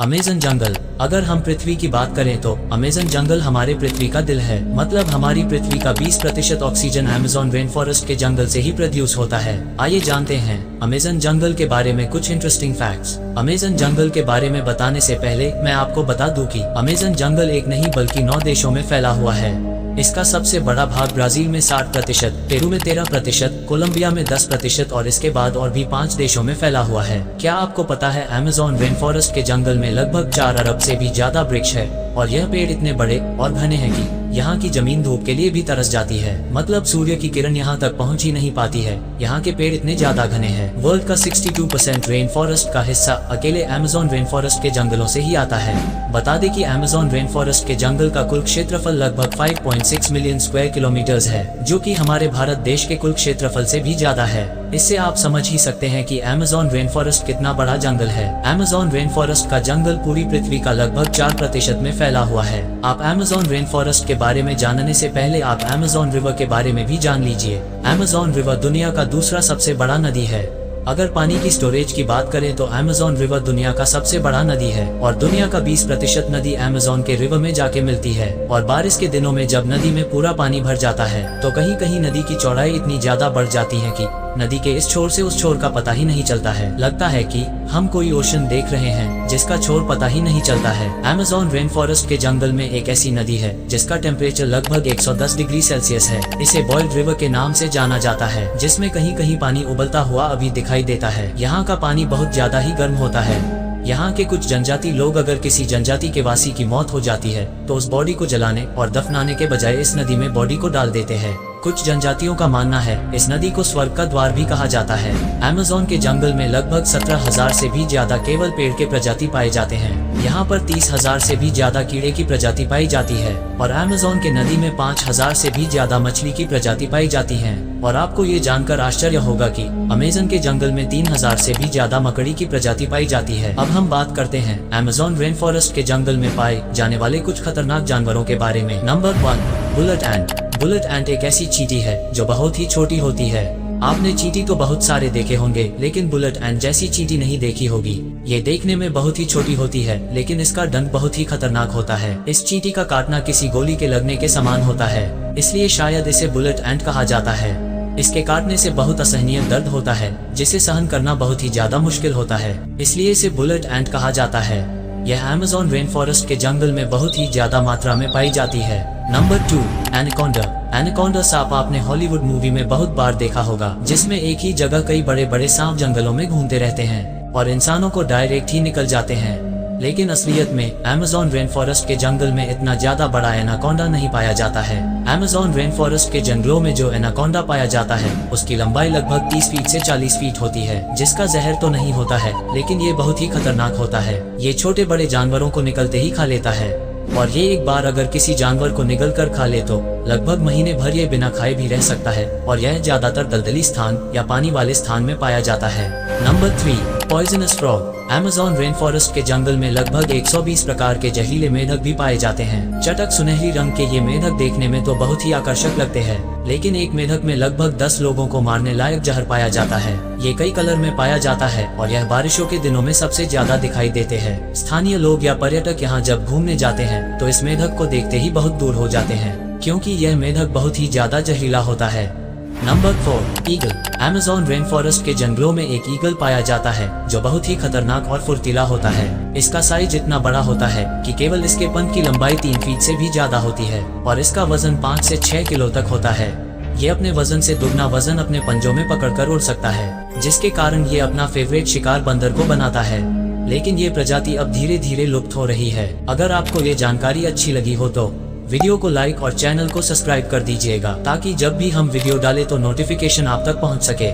Amazon जंगल। अगर हम पृथ्वी की बात करें तो अमेज़न जंगल हमारे पृथ्वी का दिल है। मतलब हमारी पृथ्वी का 20% ऑक्सीजन अमेज़न रेन फॉरेस्ट के जंगल से ही प्रोड्यूस होता है। आइए जानते हैं अमेज़न जंगल के बारे में कुछ इंटरेस्टिंग फैक्ट्स। अमेज़न जंगल के बारे में बताने से पहले मैं आपको बता दूं कि अमेज़न जंगल एक नहीं बल्कि 9 देशों में फैला हुआ है। इसका सबसे बड़ा भाग ब्राजील में 60%, पेरू में 13%, कोलंबिया में 10% और इसके बाद और भी 5 देशों में फैला हुआ है। क्या आपको पता है अमेज़न रेन फॉरेस्ट के जंगल में लगभग 4 अरब से भी ज्यादा वृक्ष है और यह पेड़ इतने बड़े और घने हैं कि यहाँ की जमीन धूप के लिए भी तरस जाती है। मतलब सूर्य की किरण यहाँ तक पहुँच ही नहीं पाती है, यहाँ के पेड़ इतने ज्यादा घने हैं। वर्ल्ड का 62% रेन फॉरेस्ट का हिस्सा अकेले अमेज़न रेन फॉरेस्ट के जंगलों से ही आता है। बता दें कि अमेज़न रेन फॉरेस्ट के जंगल का कुल क्षेत्रफल लगभग 5.6 मिलियन स्क्वायर किलोमीटर्स है, जो कि हमारे भारत देश के कुल क्षेत्रफल से भी ज्यादा है। इससे आप समझ ही सकते हैं कि अमेज़न रेन फॉरेस्ट कितना बड़ा जंगल है। अमेज़न रेन फॉरेस्ट का जंगल पूरी पृथ्वी का लगभग 4% में फैला हुआ है। आप अमेज़न रेन फॉरेस्ट के बारे में जानने से पहले आप अमेज़न रिवर के बारे में भी जान लीजिए। अमेज़न रिवर दुनिया का दूसरा सबसे बड़ा नदी है। अगर पानी की स्टोरेज की बात करें तो अमेज़न रिवर दुनिया का सबसे बड़ा नदी है और दुनिया का 20% नदी अमेज़न के रिवर में जाके मिलती है। और बारिश के दिनों में जब नदी में पूरा पानी भर जाता है तो कहीं कहीं नदी की चौड़ाई इतनी ज्यादा बढ़ जाती है कि नदी के इस छोर से उस छोर का पता ही नहीं चलता है। लगता है कि हम कोई ओशन देख रहे हैं जिसका छोर पता ही नहीं चलता है। अमेज़न रेन फॉरेस्ट के जंगल में एक ऐसी नदी है जिसका टेम्परेचर लगभग 110 डिग्री सेल्सियस है। इसे बॉइल्ड रिवर के नाम से जाना जाता है, जिसमें कहीं कहीं पानी उबलता हुआ अभी दिखाई देता है। यहाँ का पानी बहुत ज्यादा ही गर्म होता है। यहाँ के कुछ जनजाति लोग अगर किसी जनजाति के वासी की मौत हो जाती है तो उस बॉडी को जलाने और दफनाने के बजाय इस नदी में बॉडी को डाल देते हैं। कुछ जनजातियों का मानना है इस नदी को स्वर्ग का द्वार भी कहा जाता है। अमेज़न के जंगल में लगभग 17,000 से भी ज्यादा केवल पेड़ के प्रजाति पाए जाते हैं। यहाँ पर 30,000 से भी ज्यादा कीड़े की प्रजाति पाई जाती है और अमेज़न के नदी में 5,000 से भी ज्यादा मछली की प्रजाति पाई जाती है। और आपको ये जानकर आश्चर्य होगा कि अमेज़न के जंगल में 3,000 से भी ज्यादा मकड़ी की प्रजाति पाई जाती है। अब हम बात करते हैं अमेज़न रेन फॉरेस्ट के जंगल में पाए जाने वाले कुछ खतरनाक जानवरों के बारे में। नंबर 1, बुलेट एंट। बुलेट एंट एक ऐसी चींटी है जो बहुत ही छोटी होती है। आपने चींटी तो बहुत सारे देखे होंगे लेकिन बुलेट एंट जैसी चींटी नहीं देखी होगी। ये देखने में बहुत ही छोटी होती है लेकिन इसका डंक बहुत ही खतरनाक होता है। इस चींटी का काटना किसी गोली के लगने के समान होता है, इसलिए शायद इसे बुलेट एंट कहा जाता है। इसके काटने से बहुत असहनीय दर्द होता है जिसे सहन करना बहुत ही ज्यादा मुश्किल होता है, इसलिए इसे बुलेट एंट कहा जाता है। यह अमेज़न रेन फॉरेस्ट के जंगल में बहुत ही ज्यादा मात्रा में पाई जाती है। Number 2, anaconda. एनाकोंडा सांप आपने हॉलीवुड मूवी में बहुत बार देखा होगा, जिसमें एक ही जगह कई बड़े बड़े सांप जंगलों में घूमते रहते हैं और इंसानों को डायरेक्ट ही निकल जाते हैं। लेकिन असलियत में अमेज़न रेन फॉरेस्ट के जंगल में इतना ज्यादा बड़ा एनाकोंडा नहीं पाया जाता है। अमेज़न रेन फॉरेस्ट के जंगलों में जो एनाकोंडा पाया जाता है उसकी लंबाई लगभग 30 फीट से 40 फीट होती है, जिसका जहर तो नहीं होता है लेकिन ये बहुत ही खतरनाक होता है। ये छोटे बड़े जानवरों को निकलते ही खा लेता है और ये एक बार अगर किसी जानवर को निगल कर खा ले तो लगभग महीने भर ये बिना खाए भी रह सकता है और यह ज्यादातर दलदली स्थान या पानी वाले स्थान में पाया जाता है। Number 3, poisonous frog. Amazon rain forest के जंगल में लगभग 120 प्रकार के जहरीले मेढक भी पाए जाते हैं। चटक सुनहरी रंग के ये मेढक देखने में तो बहुत ही आकर्षक लगते हैं, लेकिन एक मेढक में लगभग 10 लोगों को मारने लायक जहर पाया जाता है। ये कई कलर में पाया जाता है और यह बारिशों के दिनों में सबसे ज्यादा दिखाई देते हैं। स्थानीय लोग या पर्यटक यहाँ जब घूमने जाते हैं तो इस मेढक को देखते ही बहुत दूर हो जाते हैं, क्योंकि यह मेढक बहुत ही ज्यादा जहरीला होता है। Number 4, eagle. Amazon rain forest के जंगलों में एक ईगल पाया जाता है जो बहुत ही खतरनाक और फुर्तीला होता है। इसका साइज इतना बड़ा होता है कि केवल इसके पंख की लंबाई 3 फीट से भी ज्यादा होती है और इसका वजन 5 से 6 किलो तक होता है। ये अपने वजन से दुगना वजन अपने पंजों में पकड़कर उड़ सकता है, जिसके कारण ये अपना फेवरेट शिकार बंदर को बनाता है। लेकिन ये प्रजाति अब धीरे धीरे लुप्त हो रही है। अगर आपको ये जानकारी अच्छी लगी हो तो वीडियो को लाइक और चैनल को सब्सक्राइब कर दीजिएगा, ताकि जब भी हम वीडियो डालें तो नोटिफिकेशन आप तक पहुंच सके।